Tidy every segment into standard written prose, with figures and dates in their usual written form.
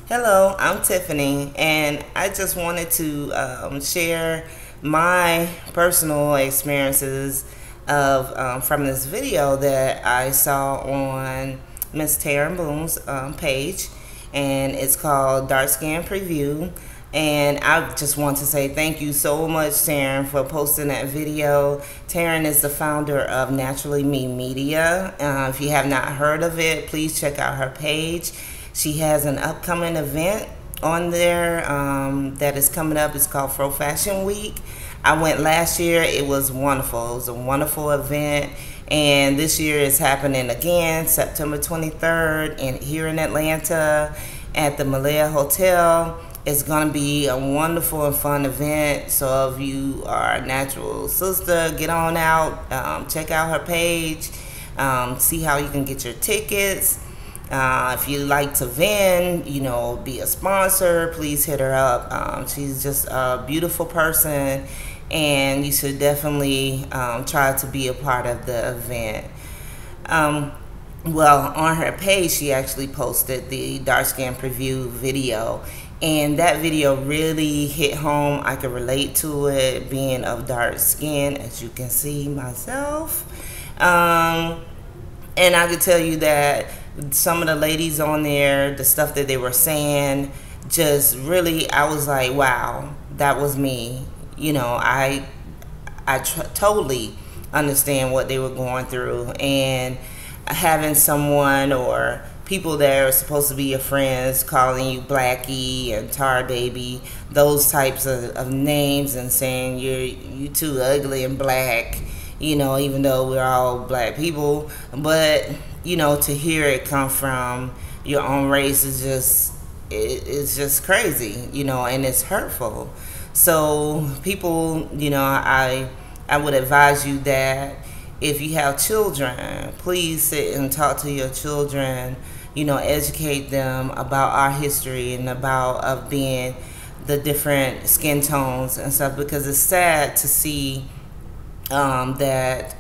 Hello, I'm Tiffany, and I just wanted to share my personal experiences of from this video that I saw on Miss Taryn Boone's page, and it's called Dark Skin Preview. And I just want to say thank you so much, Taryn, for posting that video. Taryn is the founder of Naturally Me Media. If you have not heard of it, please check out her page. She has an upcoming event on there that is coming up. It's called Fro Fashion Week. I went last year. It was wonderful. It was a wonderful event. And this year is happening again, September 23rd, here in Atlanta at the Malaya Hotel. It's going to be a wonderful and fun event. So if you are a natural sister, get on out, check out her page, see how you can get your tickets. If you like to vend, be a sponsor, please hit her up. She's just a beautiful person, and you should definitely try to be a part of the event. Well, on her page, she actually posted the Dark Skin Preview video, and that video really hit home. I could relate to it, being of dark skin, as you can see myself. And I could tell you that some of the ladies on there, the stuff that they were saying, just really, I was like, wow, that was me. I totally understand what they were going through, and having someone or people that are supposed to be your friends calling you Blackie and Tar Baby, those types of names, and saying you too ugly and black, even though we're all black people. But to hear it come from your own race is it's just crazy, and it's hurtful. So people, I would advise you that if you have children, please sit and talk to your children, educate them about our history and about being the different skin tones and stuff, because it's sad to see that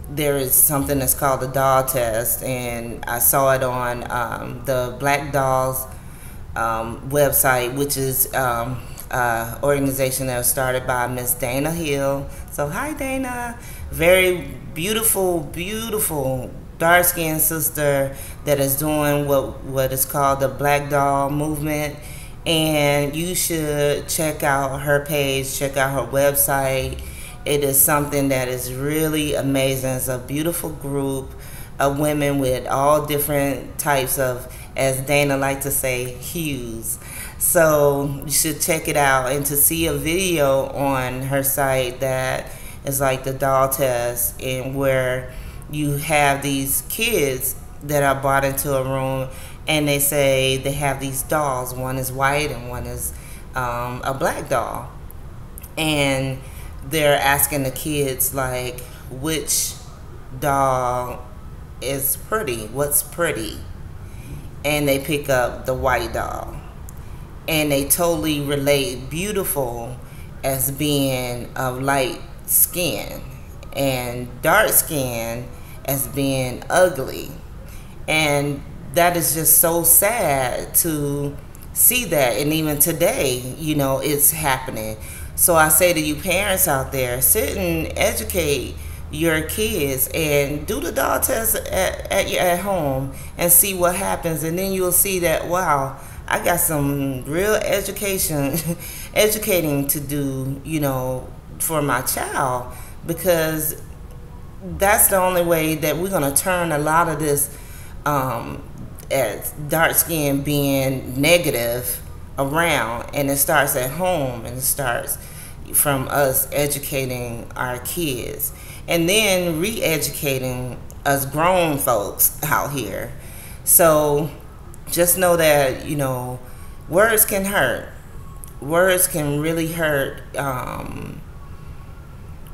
there is something that's called the doll test, and I saw it on the Black Dolls website, which is organization that was started by Miss Dana Hill. So hi, Dana. Very beautiful dark skinned sister that is doing what is called the Black Doll movement. And you should check out her page, check out her website. It is something that is really amazing. It's a beautiful group of women with all different types of, as Dana likes to say, hues. So you should check it out. And to see a video on her site that is like the doll test, and where you have these kids that are brought into a room, and they say they have these dolls. One is white and one is a black doll. And they're asking the kids, like, which doll is pretty? What's pretty? And they pick up the white doll. And they totally relate beautiful as being of light skin, and dark skin as being ugly. And that is just so sad to see that. And even today, it's happening. So I say to you parents out there, sit and educate your kids and do the doll test at home and see what happens. And then you'll see that, wow, I got some real educating to do, for my child, because that's the only way that we're going to turn a lot of this as dark skin being negative around. And it starts at home, and it starts from us educating our kids, and then re-educating us grown folks out here. So just know that words can hurt. Words can really hurt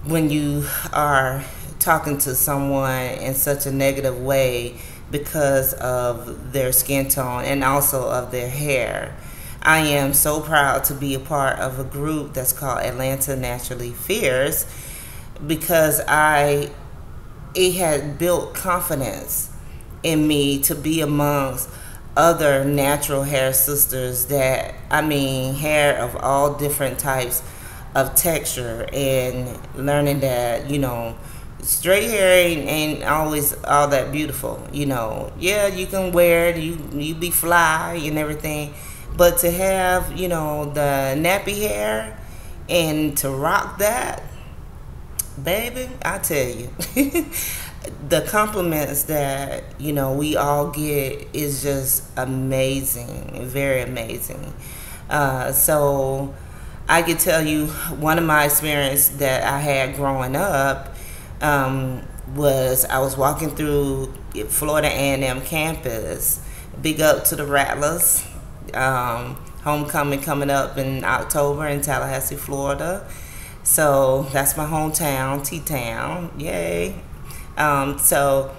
when you are talking to someone in such a negative way because of their skin tone and also of their hair. I am so proud to be a part of a group that's called Atlanta Naturally Fierce, because it had built confidence in me to be amongst other natural hair sisters that, I mean, hair of all different types of texture, and learning that, straight hair ain't always all that beautiful. Yeah, you can wear it, you be fly and everything, but to have, the nappy hair and to rock that, baby, I tell you, the compliments that we all get is just amazing, very amazing. So I could tell you one of my experiences that I had growing up, was I was walking through Florida A&M campus. Big up to the Rattlers. Homecoming coming up in October in Tallahassee, Florida. So that's my hometown, T-Town. Yay. So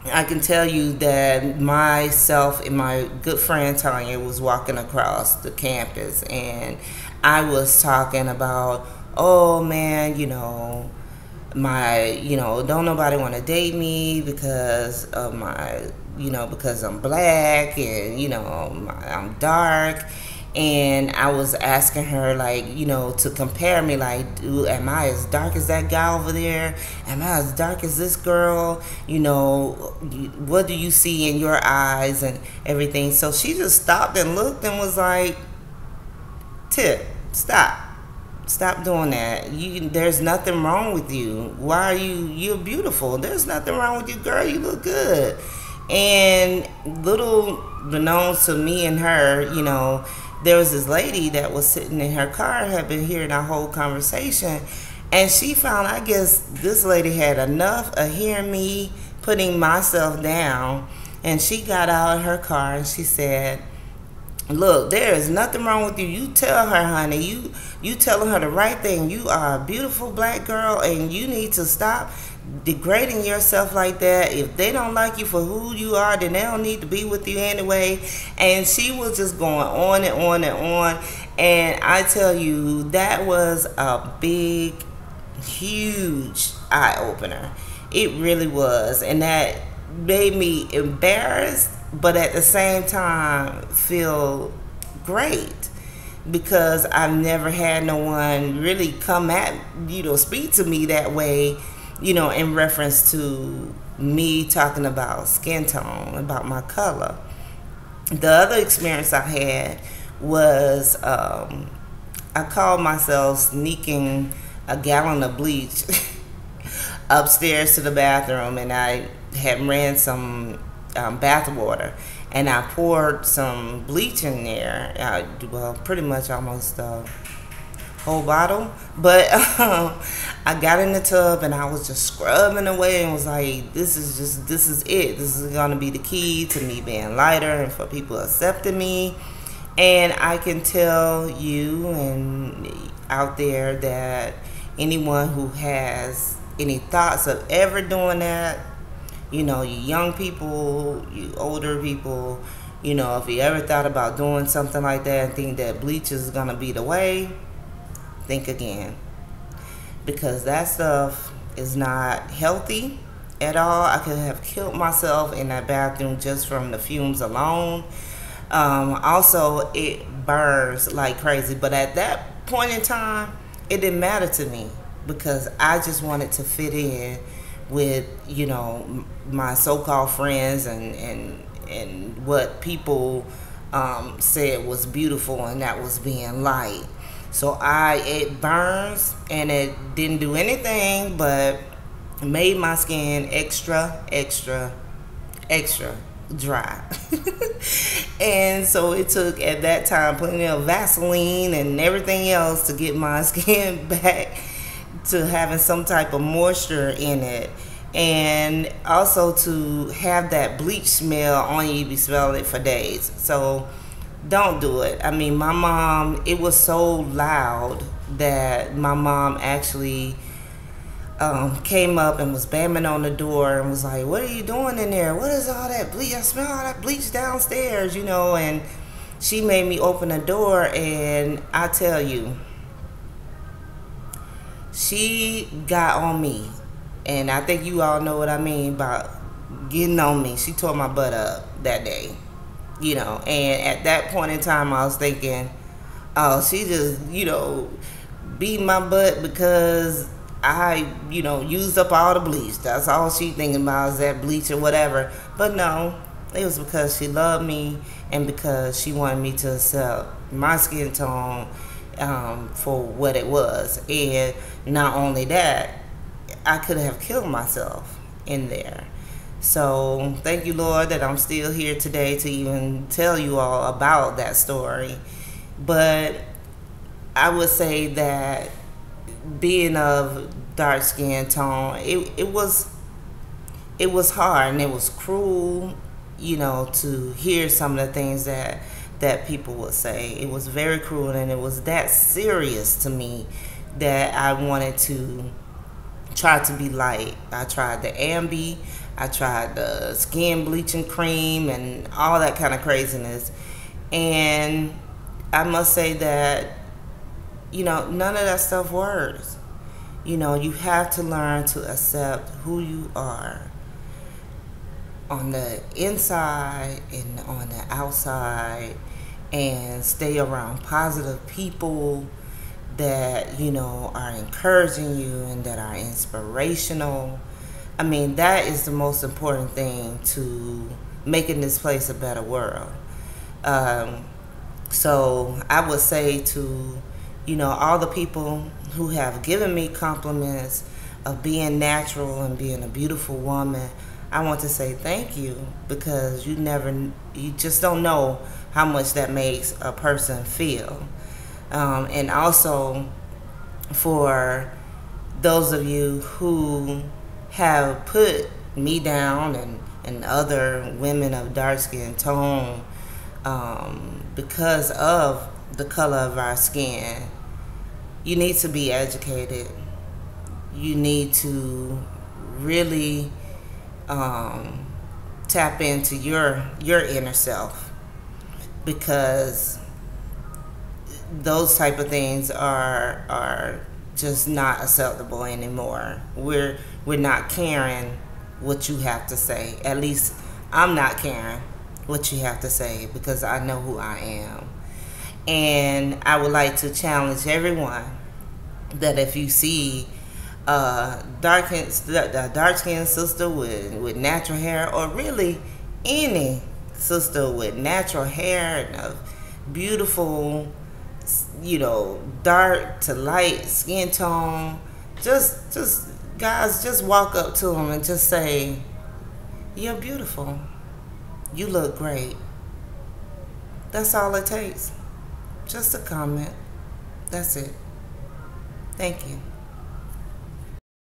I can tell you that myself and my good friend Tanya was walking across the campus, and I was talking about, oh man, don't nobody want to date me because of my, because I'm black and, I'm dark. And I was asking her, like, to compare me, like, am I as dark as that guy over there? Am I as dark as this girl? What do you see in your eyes and everything? So she just stopped and looked and was like, Tip, stop doing that. There's nothing wrong with you. Why are you're beautiful. There's nothing wrong with you, girl. You look good. And little known to me and her, there was this lady that was sitting in her car, had been hearing our whole conversation, and she found, I guess this lady had enough of hearing me putting myself down, and she got out of her car and she said, look, there is nothing wrong with you. You tell her, honey. You telling her the right thing. You are a beautiful black girl, and you need to stop degrading yourself like that. If they don't like you for who you are, then they don't need to be with you anyway. And she was just going on and on and on. And I tell you, that was a big, huge eye-opener. It really was. And that made me embarrassed, but at the same time feel great, because I've never had no one really come at, speak to me that way, in reference to me talking about skin tone, about my color. The other experience I had was, I called myself sneaking a gallon of bleach upstairs to the bathroom, and I had ran some bath water, and I poured some bleach in there. Well, pretty much almost the whole bottle, but I got in the tub and I was just scrubbing away and was like, this is it. This is gonna be the key to me being lighter and for people accepting me. And I can tell you and out there that anyone who has any thoughts of ever doing that, you young people, you older people, if you ever thought about doing something like that and think that bleach is gonna be the way, think again, because that stuff is not healthy at all. I could have killed myself in that bathroom just from the fumes alone. Also, it burns like crazy, but at that point in time, it didn't matter to me, because I just wanted to fit in with my so-called friends and what people said was beautiful, and that was being light. So it burns, and it didn't do anything but made my skin extra dry. And so it took, at that time, plenty of Vaseline and everything else to get my skin back to having some type of moisture in it, and also to have that bleach smell on you. You be smelling it for days. So don't do it. I mean, my mom, it was so loud that my mom actually came up and was banging on the door and was like, what are you doing in there? What is all that bleach? I smell all that bleach downstairs, and she made me open the door, and I tell you, she got on me. And I think you all know what I mean about getting on me. She tore my butt up that day. And at that point in time, I was thinking, oh, she just, beat my butt because I, used up all the bleach. That's all she thinking about is that bleach or whatever. But no, it was because she loved me and because she wanted me to accept my skin tone for what it was. And not only that, I could have killed myself in there. So thank you, Lord, that I'm still here today to even tell you all about that story. But I would say that being of dark skin tone, it was hard and it was cruel, to hear some of the things that people would say. It was very cruel and it was that serious to me that I wanted to try to be light. I tried the Ambi, I tried the skin bleaching cream and all that kind of craziness. And I must say that, none of that stuff works. You have to learn to accept who you are on the inside and on the outside and stay around positive people that, are encouraging you and that are inspirational. I mean, that is the most important thing to making this place a better world. So I would say to, all the people who have given me compliments of being natural and being a beautiful woman, I want to say thank you, because you just don't know how much that makes a person feel. And also for those of you who have put me down and other women of dark skin tone because of the color of our skin, you need to be educated. You need to really tap into your inner self, because those type of things are just not acceptable anymore. We're not caring what you have to say. At least I'm not caring what you have to say, because I know who I am. And I would like to challenge everyone that if you see a dark-skinned sister with natural hair, or really any sister with natural hair and a beautiful, dark to light skin tone, just guys, just walk up to them and just say, "You're beautiful. You look great." That's all it takes. Just a comment. That's it. Thank you.